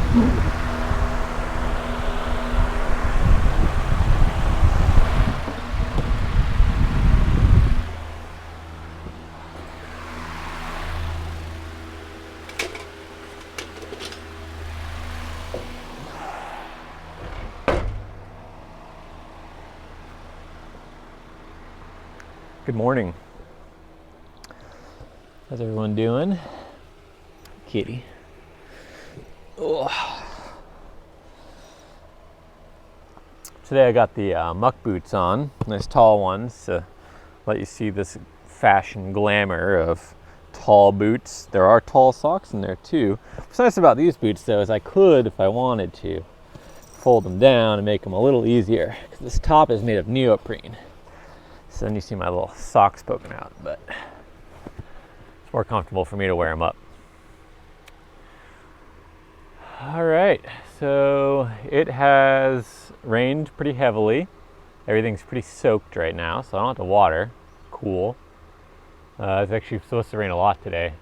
Good morning. How's everyone doing? Kitty. Oh. Today I got the muck boots on, nice tall ones to let you see this fashion glamour of tall boots. There are tall socks in there too. What's nice about these boots though is I could, if I wanted to, fold them down and make them a little easier because this top is made of neoprene. So then you see my little socks poking out, but it's more comfortable for me to wear them up. All right, so it has rained pretty heavily. Everything's pretty soaked right now, so I don't have to water. Cool. It's actually supposed to rain a lot today.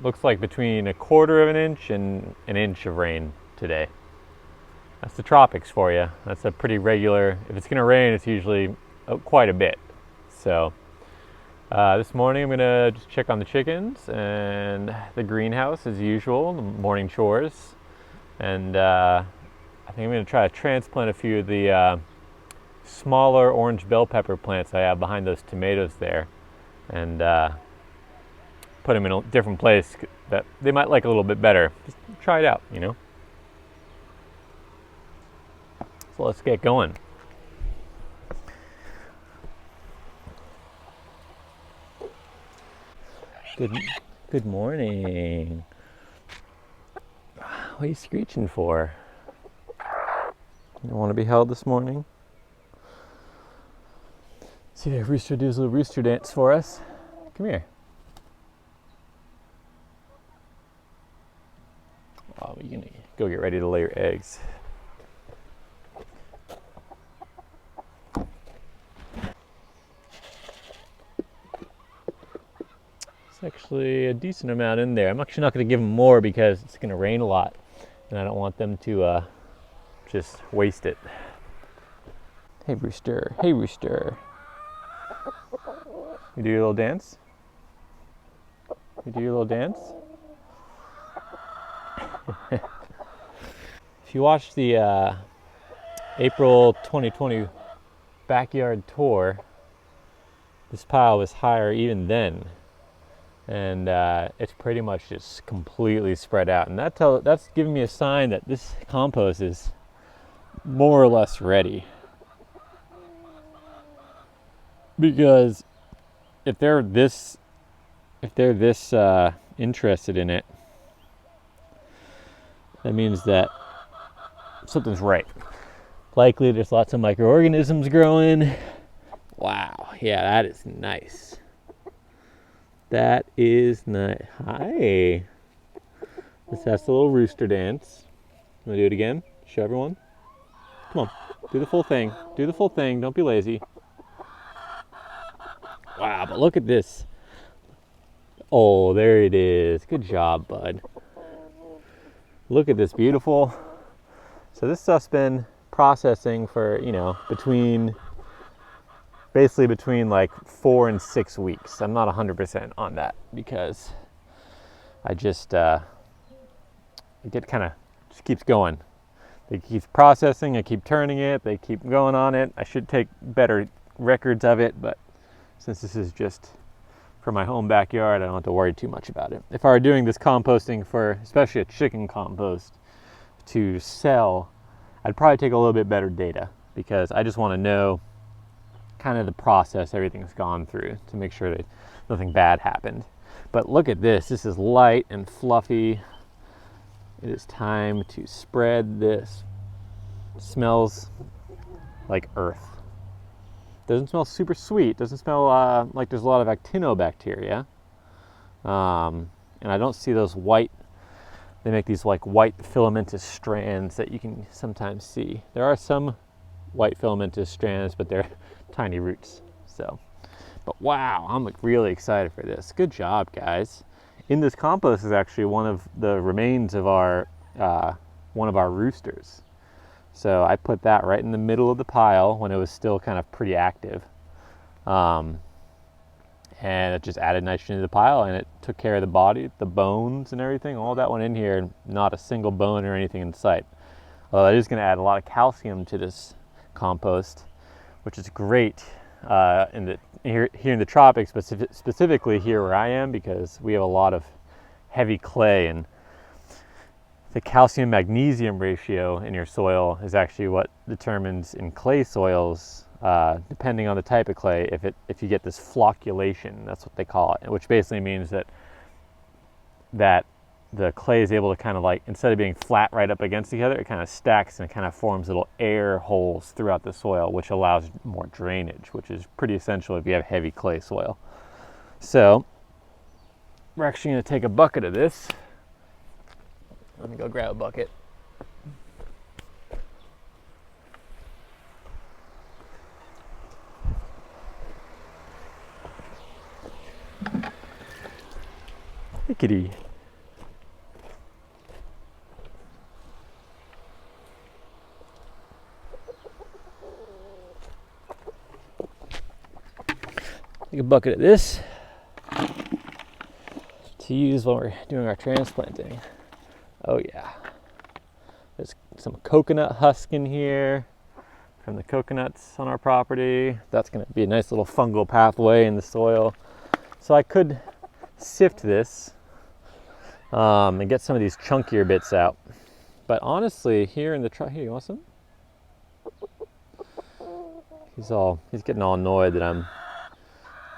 Looks like between 1/4 of an inch and an inch of rain today. That's the tropics for you. That's a pretty regular, if it's gonna rain, it's usually quite a bit. So this morning I'm gonna just check on the chickens and the greenhouse as usual, the morning chores, and I think I'm gonna try to transplant a few of the smaller orange bell pepper plants I have behind those tomatoes there, and put them in a different place that they might like a little bit better. Just try it out, you know. So let's get going. Good morning. What are you screeching for? You don't want to be held this morning? See if Rooster do his little rooster dance for us. Come here. Oh, you're gonna go get ready to lay your eggs. It's actually a decent amount in there. I'm actually not going to give them more because it's going to rain a lot and I don't want them to just waste it. Hey Rooster, hey Rooster. You do your little dance? You do your little dance? If you watch the April 2020 backyard tour, this pile was higher even then. And it's pretty much just completely spread out, and that's giving me a sign that this compost is more or less ready. Because if they're this interested in it, that means that something's right. Likely there's lots of microorganisms growing. Wow, yeah, that is nice. That is nice. Hi. This has the little rooster dance. You want to do it again? Show everyone. Come on. Do the full thing. Do the full thing. Don't be lazy. Wow, but look at this. Oh, there it is. Good job, bud. Look at this beautiful. So this stuff's been processing for, basically between like 4 and 6 weeks. I'm not 100% on that because I just just keeps going. It keeps processing, I keep turning it, they keep going on it. I should take better records of it, but since this is just for my home backyard, I don't have to worry too much about it. If I were doing this composting for, especially a chicken compost, to sell, I'd probably take a little bit better data because I just want to know kind of the process everything's gone through to make sure that nothing bad happened. But look at this. This is light and fluffy. It is time to spread this. It smells like earth. Doesn't smell super sweet. Doesn't smell like there's a lot of actinobacteria. And I don't see those white, they make these like white filamentous strands that you can sometimes see. There are some white filamentous strands, but they're tiny roots. So, but wow, I'm like really excited for this. Good job, guys. In this compost is actually one of the remains of our one of our roosters. So I put that right in the middle of the pile when it was still kind of pretty active. And it just added nitrogen to the pile, and it took care of the body, the bones and everything. All that went in here, and not a single bone or anything in sight. Although it is going to add a lot of calcium to this compost, which is great here in the tropics, specifically here where I am, because we have a lot of heavy clay, and the calcium magnesium ratio in your soil is actually what determines in clay soils, depending on the type of clay, if you get this flocculation. That's what they call it, which basically means that the clay is able to kind of, like, instead of being flat right up against each other, it kind of stacks and it kind of forms little air holes throughout the soil, which allows more drainage, which is pretty essential if you have heavy clay soil. So we're actually going to take a bucket of this. Let me go grab a bucket. Hey, kitty. Take a bucket of this to use when we're doing our transplanting. Oh yeah. There's some coconut husk in here from the coconuts on our property. That's going to be a nice little fungal pathway in the soil. So I could sift this and get some of these chunkier bits out. But honestly, here in the here, you want some? He's getting all annoyed that I'm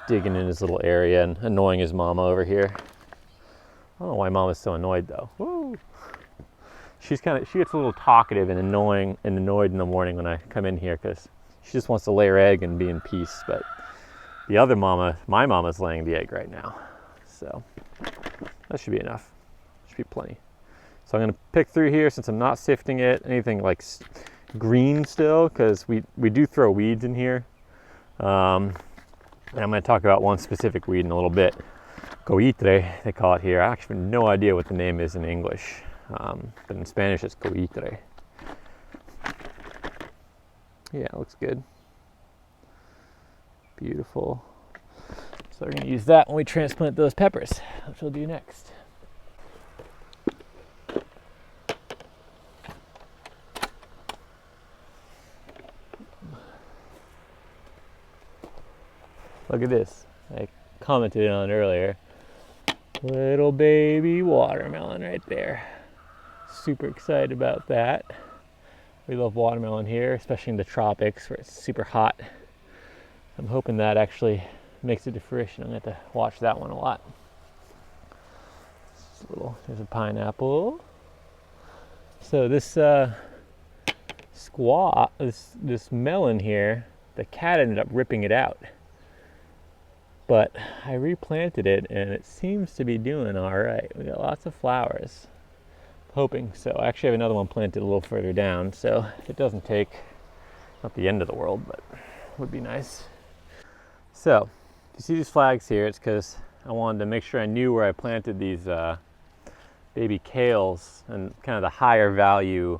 digging in his little area and annoying his mama over here. I don't know why Mama's so annoyed though. Woo! She gets a little talkative and annoyed in the morning when I come in here, because she just wants to lay her egg and be in peace. But the other mama, my mama's laying the egg right now, so that should be enough. Should be plenty. So I'm going to pick through here, since I'm not sifting it, anything like green still, because we do throw weeds in here. And I'm going to talk about one specific weed in a little bit. Coitre, they call it here. I actually have no idea what the name is in English, but in Spanish it's coitre. Yeah, it looks good. Beautiful. So we're going to use that when we transplant those peppers, which we'll do next. Look at this. I commented on it earlier. Little baby watermelon right there. Super excited about that. We love watermelon here, especially in the tropics where it's super hot. I'm hoping that actually makes it to fruition. I'm going to have to watch that one a lot. There's a pineapple. So this this melon here, the cat ended up ripping it out. But I replanted it and it seems to be doing all right. We got lots of flowers. Hoping so. I actually have another one planted a little further down, so it doesn't take, not the end of the world, but would be nice. So, if you see these flags here, it's because I wanted to make sure I knew where I planted these baby kales and kind of the higher value,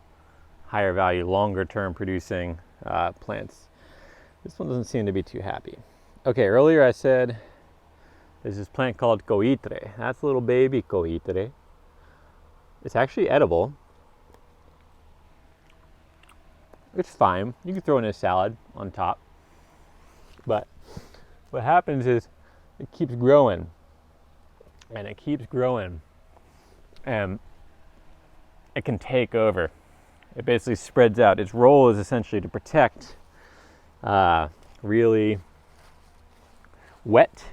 longer term producing plants. This one doesn't seem to be too happy. Okay, earlier I said there's this plant called coitre. That's a little baby coitre. It's actually edible. It's fine. You can throw it in a salad on top. But what happens is it keeps growing. And it keeps growing. And it can take over. It basically spreads out. Its role is essentially to protect really wet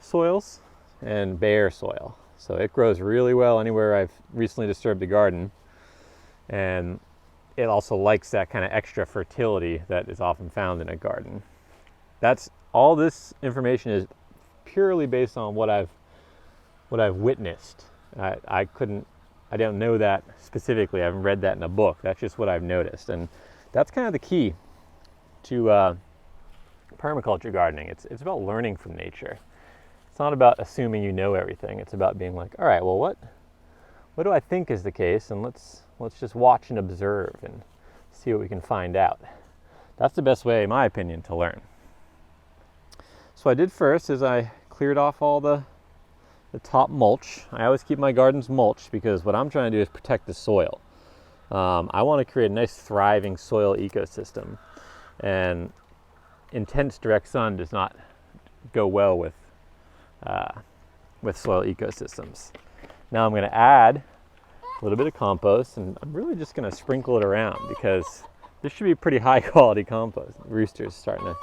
soils and bare soil. So it grows really well anywhere I've recently disturbed the garden, and it also likes that kind of extra fertility that is often found in a garden. That's all. This information is purely based on what I've witnessed. I don't know that specifically. I haven't read that in a book. That's just what I've noticed, and that's kind of the key to permaculture gardening. It's about learning from nature. It's not about assuming you know everything. It's about being like, all right, well, what do I think is the case, and let's just watch and observe and see what we can find out. That's the best way, in my opinion, to learn. So what I did first is I cleared off all the top mulch. I always keep my gardens mulched because what I'm trying to do is protect the soil. I want to create a nice thriving soil ecosystem, and intense direct sun does not go well with soil ecosystems. Now I'm going to add a little bit of compost, and I'm really just going to sprinkle it around because this should be pretty high quality compost. The rooster's starting to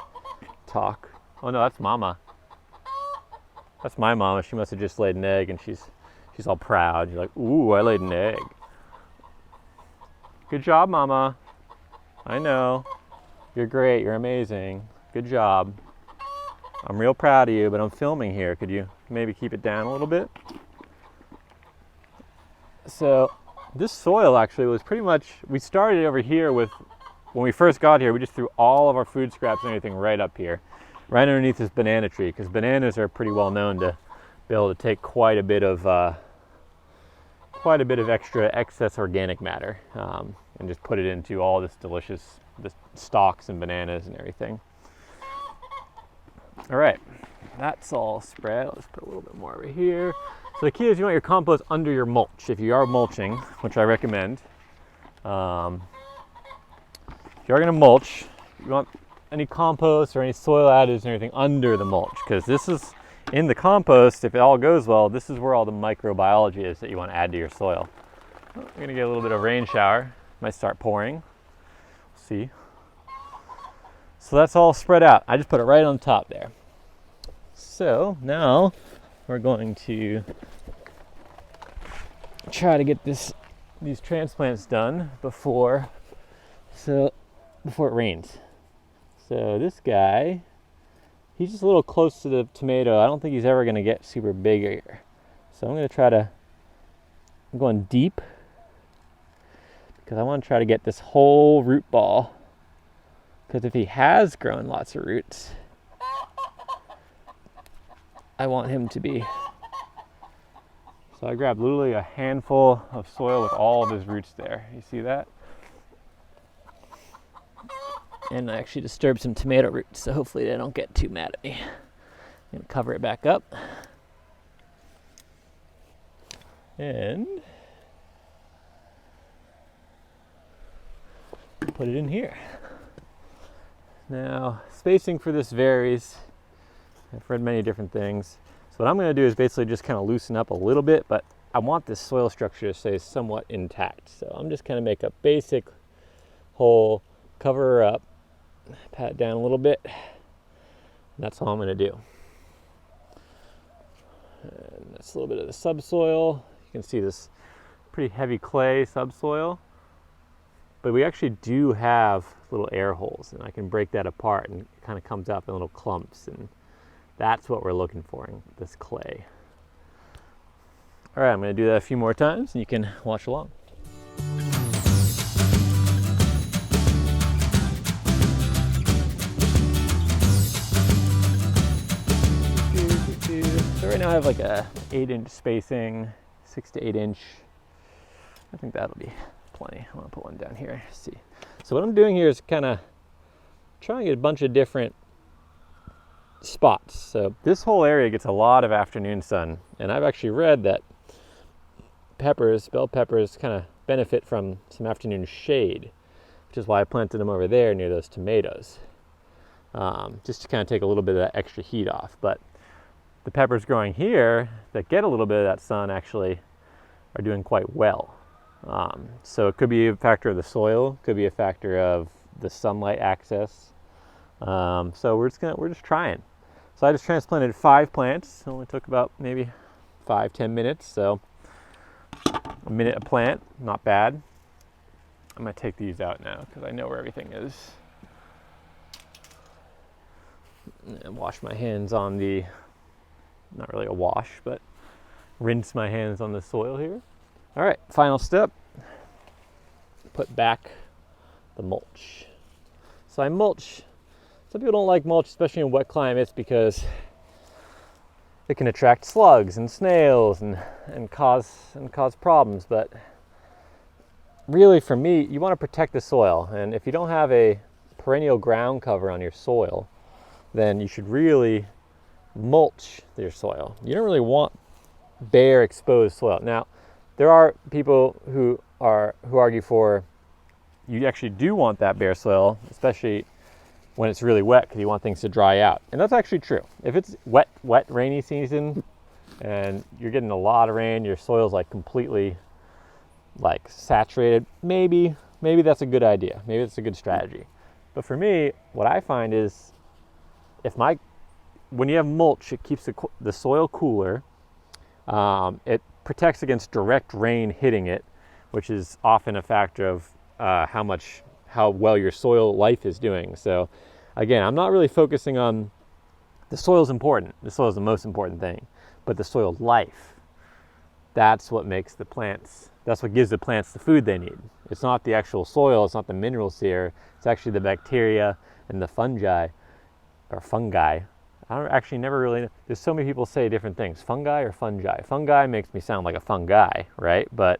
talk. Oh no, that's Mama. That's my mama. She must have just laid an egg, and she's all proud. You're like, ooh, I laid an egg. Good job, Mama. I know. You're great. You're amazing. Good job. I'm real proud of you, but I'm filming here. Could you maybe keep it down a little bit? So this soil actually was pretty much, we started over here with, when we first got here, we just threw all of our food scraps and everything right up here, right underneath this banana tree, because bananas are pretty well known to be able to take quite a bit of extra excess organic matter and just put it into all this delicious stalks and bananas and everything. All right, that's all spread. Let's put a little bit more over here. So the key is you want your compost under your mulch. If you are mulching, which I recommend, if you are going to mulch, you want any compost or any soil additives and everything under the mulch, because this is in the compost. If it all goes well, this is where all the microbiology is that you want to add to your soil. We're going to get a little bit of rain shower. Might start pouring. See. So that's all spread out. I just put it right on top there. So now we're going to try to get these transplants done before it rains. So this guy, he's just a little close to the tomato. I don't think he's ever going to get super big here. So I'm going to I'm going deep because I want to try to get this whole root ball. Because if he has grown lots of roots, I want him to be. So I grabbed literally a handful of soil with all of his roots there. You see that? And I actually disturbed some tomato roots, so hopefully they don't get too mad at me. I'm going to cover it back up. And put it in here. Now, spacing for this varies. I've read many different things. So what I'm going to do is basically just kind of loosen up a little bit, but I want this soil structure to stay somewhat intact. So I'm just going to make a basic hole, cover her up, pat it down a little bit, and that's all I'm going to do. And that's a little bit of the subsoil. You can see this pretty heavy clay subsoil, but we actually do have little air holes, and I can break that apart, and it kind of comes up in little clumps, and that's what we're looking for in this clay. All right, I'm going to do that a few more times, and you can watch along. So right now I have like a 8-inch spacing, 6 to 8 inch. I think that'll be plenty. I want to put one down here. See. So what I'm doing here is kind of trying to get a bunch of different spots. So this whole area gets a lot of afternoon sun, and I've actually read that bell peppers kind of benefit from some afternoon shade, which is why I planted them over there near those tomatoes, just to kind of take a little bit of that extra heat off. But the peppers growing here that get a little bit of that sun actually are doing quite well. So it could be a factor of the soil, could be a factor of the sunlight access. So we're just trying. So I just transplanted 5 plants. It only took about maybe 5-10 minutes. So a minute a plant, not bad. I'm gonna take these out now because I know where everything is. And wash my hands on the, not really a wash, but rinse my hands on the soil here. All right, final step, put back the mulch. So I mulch. Some people don't like mulch, especially in wet climates, because it can attract slugs and snails and cause problems. But really, for me, you want to protect the soil. And if you don't have a perennial ground cover on your soil, then you should really mulch your soil. You don't really want bare exposed soil. Now, there are people who argue for you actually do want that bare soil, especially when it's really wet, because you want things to dry out. And that's actually true. If it's wet rainy season and you're getting a lot of rain, your soil's like completely like saturated, maybe that's a good idea. Maybe it's a good strategy. But for me, what I find is when you have mulch, it keeps the soil cooler. It protects against direct rain hitting it, which is often a factor of how well your soil life is doing. So again, I'm not really focusing on the soil's important. The soil is the most important thing, but the soil life, that's what gives the plants the food they need. It's not the actual soil, it's not the minerals here, it's actually the bacteria and the fungi. I don't actually never really, there's so many people say different things, fungi or fungi. Fungi makes me sound like a fungi, right? But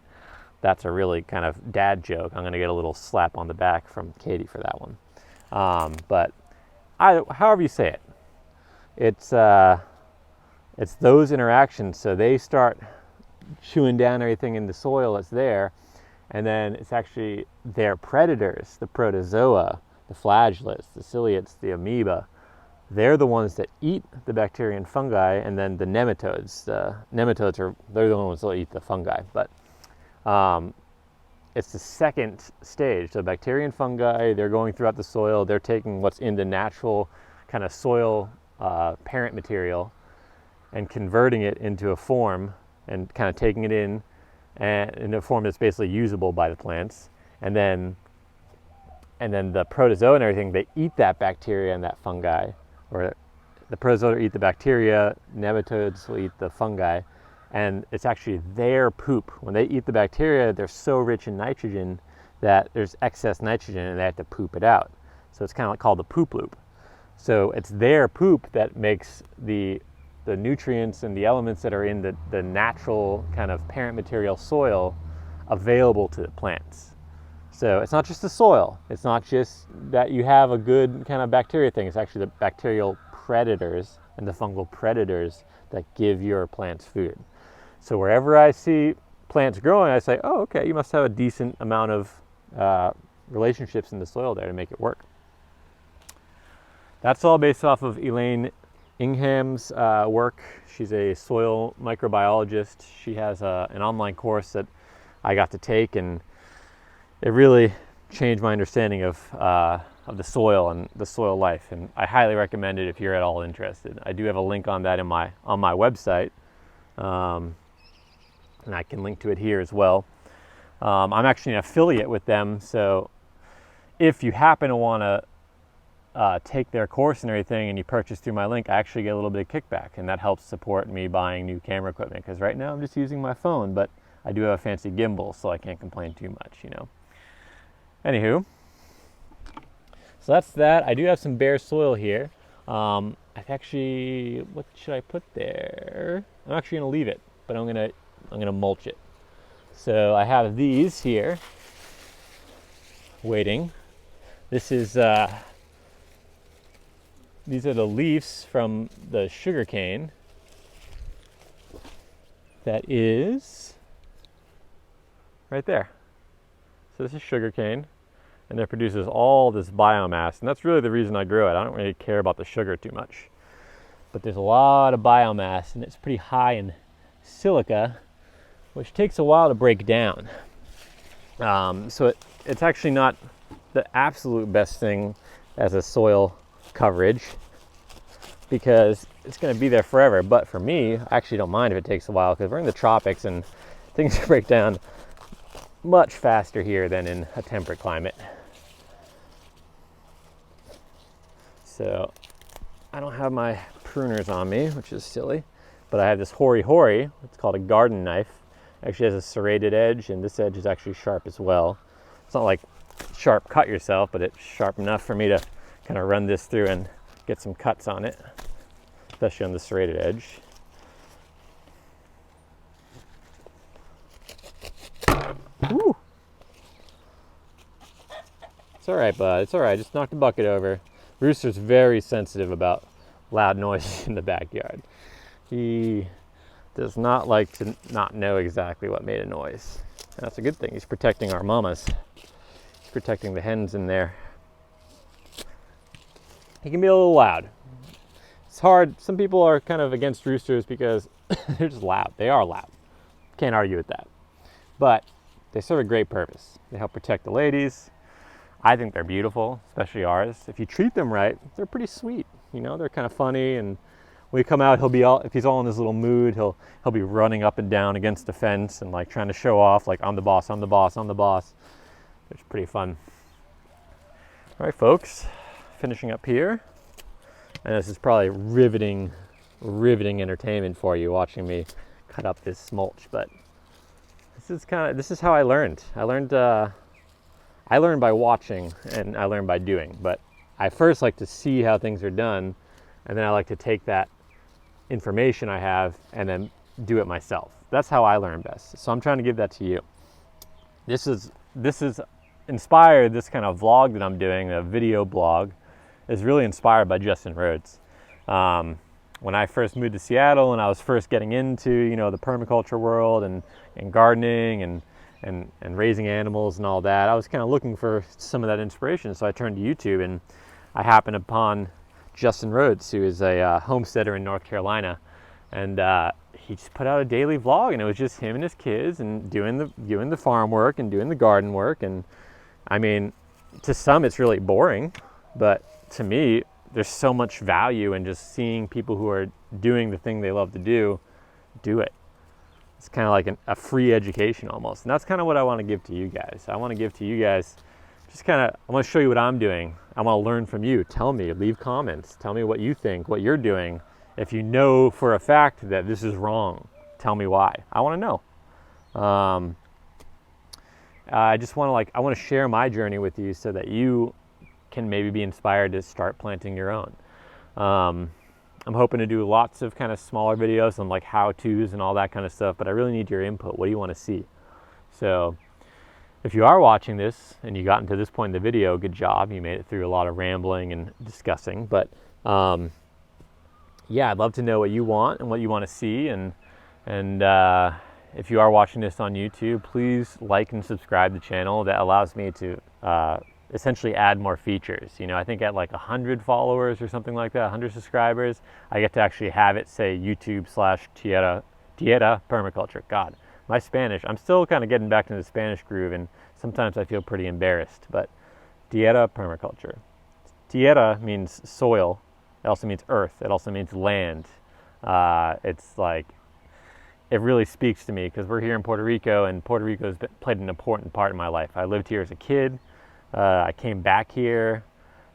that's a really kind of dad joke. I'm gonna get a little slap on the back from Katie for that one. But however you say it, it's those interactions. So they start chewing down everything in the soil that's there, and then it's actually their predators, the protozoa, the flagellates, the ciliates, the amoeba. They're the ones that eat the bacteria and fungi, and then the nematodes. They're the ones that eat the fungi. But it's the second stage. So bacteria and fungi, they're going throughout the soil. They're taking what's in the natural kind of soil parent material and converting it into a form and kind of taking it in a form that's basically usable by the plants. And then the protozoa and everything, they eat that bacteria and that fungi. Or the protozoa eat the bacteria, nematodes will eat the fungi, and it's actually their poop. When they eat the bacteria, they're so rich in nitrogen that there's excess nitrogen and they have to poop it out. So it's kind of like called the poop loop. So it's their poop that makes the nutrients and the elements that are in the natural kind of parent material soil available to the plants. So it's not just the soil. It's not just that you have a good kind of bacteria thing. It's actually the bacterial predators and the fungal predators that give your plants food. So wherever I see plants growing, I say, oh, okay, you must have a decent amount of relationships in the soil there to make it work. That's all based off of Elaine Ingham's work. She's a soil microbiologist. She has an online course that I got to take, and it really changed my understanding of the soil and the soil life, and I highly recommend it if you're at all interested. I do have a link on that on my website, and I can link to it here as well. I'm actually an affiliate with them, so if you happen to want to take their course and everything and you purchase through my link, I actually get a little bit of kickback, and that helps support me buying new camera equipment, because right now I'm just using my phone, but I do have a fancy gimbal, so I can't complain too much, you know. Anywho, so that's that. I do have some bare soil here. I've actually, what should I put there? I'm actually gonna leave it, but I'm gonna mulch it. So I have these here waiting. This is these are the leaves from the sugar cane that is right there. So this is sugar cane, and it produces all this biomass, and that's really the reason I grow it. I don't really care about the sugar too much, but there's a lot of biomass, and it's pretty high in silica, which takes a while to break down. So it's actually not the absolute best thing as a soil coverage, because it's going to be there forever. But for me, I actually don't mind if it takes a while, because we're in the tropics and things break down much faster here than in a temperate climate. So I don't have my pruners on me, which is silly, but I have this hori. It's called a garden knife. It actually has a serrated edge, and this edge is actually sharp as well. It's not like sharp cut yourself, but it's sharp enough for me to kind of run this through and get some cuts on it, especially on the serrated edge. Woo. It's all right, bud. It's all right. Just knock the bucket over. Rooster's very sensitive about loud noise in the backyard. He does not like to not know exactly what made a noise. And that's a good thing. He's protecting our mamas. He's protecting the hens in there. He can be a little loud. It's hard. Some people are kind of against roosters because they're just loud. They are loud. Can't argue with that. But they serve a great purpose. They help protect the ladies. I think they're beautiful, especially ours. If you treat them right, they're pretty sweet. You know, they're kind of funny, and when we come out, if he's all in his little mood, he'll be running up and down against the fence and like trying to show off, like, I'm the boss, I'm the boss, I'm the boss. It's pretty fun. All right, folks, finishing up here. And this is probably riveting entertainment for you, watching me cut up this mulch, but this is how I learned. I learned by watching, and I learned by doing, but I first like to see how things are done, and then I like to take that information I have and then do it myself. That's how I learn best. So I'm trying to give that to you. This is inspired, this kind of vlog that I'm doing, a video blog, is really inspired by Justin Rhodes. When I first moved to Seattle and I was first getting into, you know, the permaculture world and gardening and raising animals and all that, I was kind of looking for some of that inspiration. So I turned to YouTube, and I happened upon Justin Rhodes, who is a homesteader in North Carolina, and he just put out a daily vlog, and it was just him and his kids and doing the farm work and doing the garden work. And I mean, to some it's really boring, but to me there's so much value in just seeing people who are doing the thing they love to do it. It's kind of like a free education almost. And that's kind of what I want to give to you guys. I want to give to you guys just I want to show you what I'm doing. I want to learn from you. Tell me, leave comments. Tell me what you think, what you're doing. If you know for a fact that this is wrong, tell me why. I want to know. I just want to I want to share my journey with you so that you can maybe be inspired to start planting your own. I'm hoping to do lots of kind of smaller videos on like how-tos and all that kind of stuff, but I really need your input. What do you want to see? So if you are watching this and you got into this point in the video, good job. You made it through a lot of rambling and discussing, but yeah, I'd love to know what you want and what you want to see. And if you are watching this on YouTube, please like and subscribe to the channel. That allows me to essentially add more features. You know, I think at like 100 followers or something like that, 100 subscribers, I get to actually have it say YouTube/Tierra Permaculture. God, my Spanish, I'm still kind of getting back into the Spanish groove, and sometimes I feel pretty embarrassed, but Tierra Permaculture. Tierra means soil. It also means earth. It also means land. It's like, it really speaks to me because we're here in Puerto Rico, and Puerto Rico has played an important part in my life. I lived here as a kid. I came back here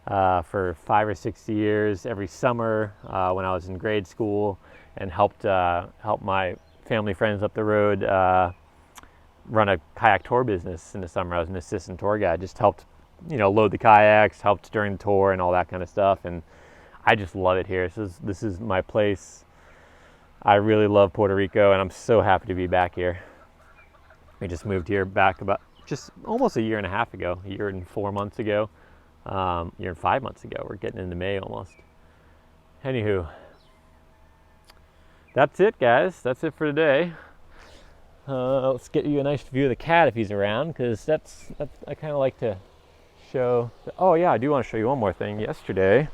for 5 or 6 years every summer when I was in grade school, and helped my family friends up the road run a kayak tour business in the summer. I was an assistant tour guide, just helped, you know, load the kayaks, helped during the tour and all that kind of stuff. And I just love it here. This is my place. I really love Puerto Rico, and I'm so happy to be back here. We just moved here back about just almost a year and a half ago, a year and 4 months ago, year and 5 months ago. We're getting into May almost. Anywho, that's it, guys. That's it for today. Let's get you a nice view of the cat if he's around, because that's I kind of like to show. Oh yeah, I do want to show you one more thing. Yesterday,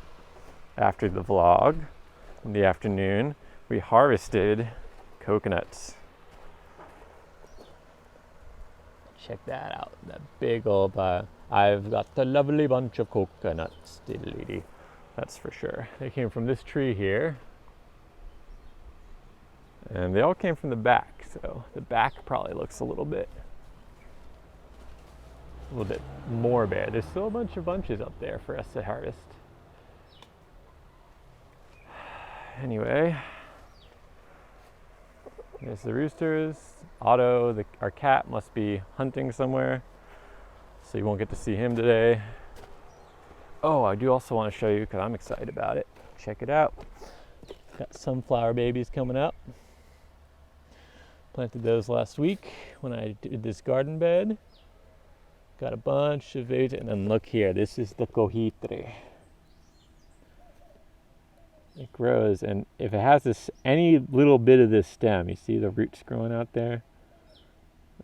after the vlog, in the afternoon, we harvested coconuts. Check that out, that big old I've got a lovely bunch of coconuts, diddly-dee. That's for sure. They came from this tree here, and they all came from the back, so the back probably looks a little bit more bare. There's still a bunch of bunches up there for us to harvest. Anyway, there's the roosters. Otto, our cat, must be hunting somewhere, so you won't get to see him today. Oh, I do also want to show you, because I'm excited about it. Check it out. Got sunflower babies coming up. Planted those last week when I did this garden bed. Got a bunch of it, and then look here, this is the cojitre. It grows, and if it has this, any little bit of this stem, you see the roots growing out there?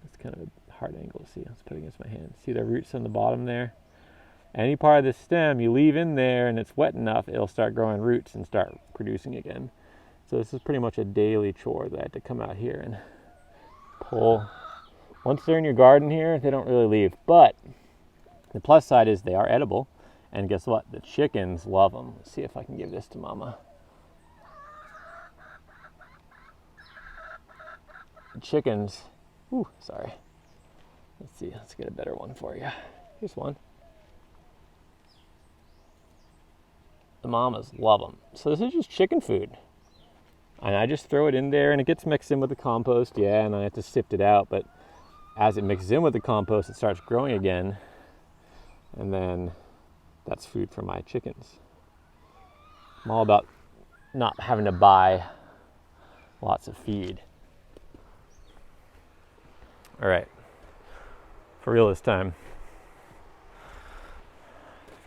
It's kind of a hard angle to see. Let's put it against my hand. See the roots on the bottom there? Any part of the stem you leave in there and it's wet enough, it'll start growing roots and start producing again. So this is pretty much a daily chore that I have to come out here and pull. Once they're in your garden here, they don't really leave. But the plus side is they are edible. And guess what? The chickens love them. Let's see if I can give this to Mama. The chickens, sorry. Let's see, let's get a better one for you. Here's one. The mamas love them. So this is just chicken food. And I just throw it in there and it gets mixed in with the compost, yeah, and I have to sift it out. But as it mixes in with the compost, it starts growing again. And then that's food for my chickens. I'm all about not having to buy lots of feed. All right, for real this time.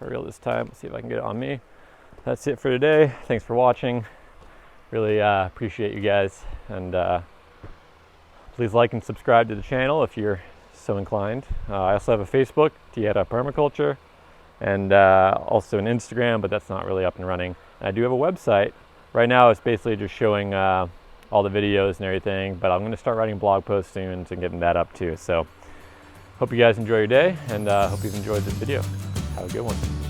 Let's see if I can get it on me. That's it for today. Thanks for watching. Really appreciate you guys, and please like and subscribe to the channel if you're so inclined. I also have a Facebook, Permaculture, and also an Instagram, but that's not really up and running. And I do have a website. Right now it's basically just showing all the videos and everything, but I'm going to start writing blog posts soon and getting that up too. So hope you guys enjoy your day, and hope you've enjoyed this video. Have a good one.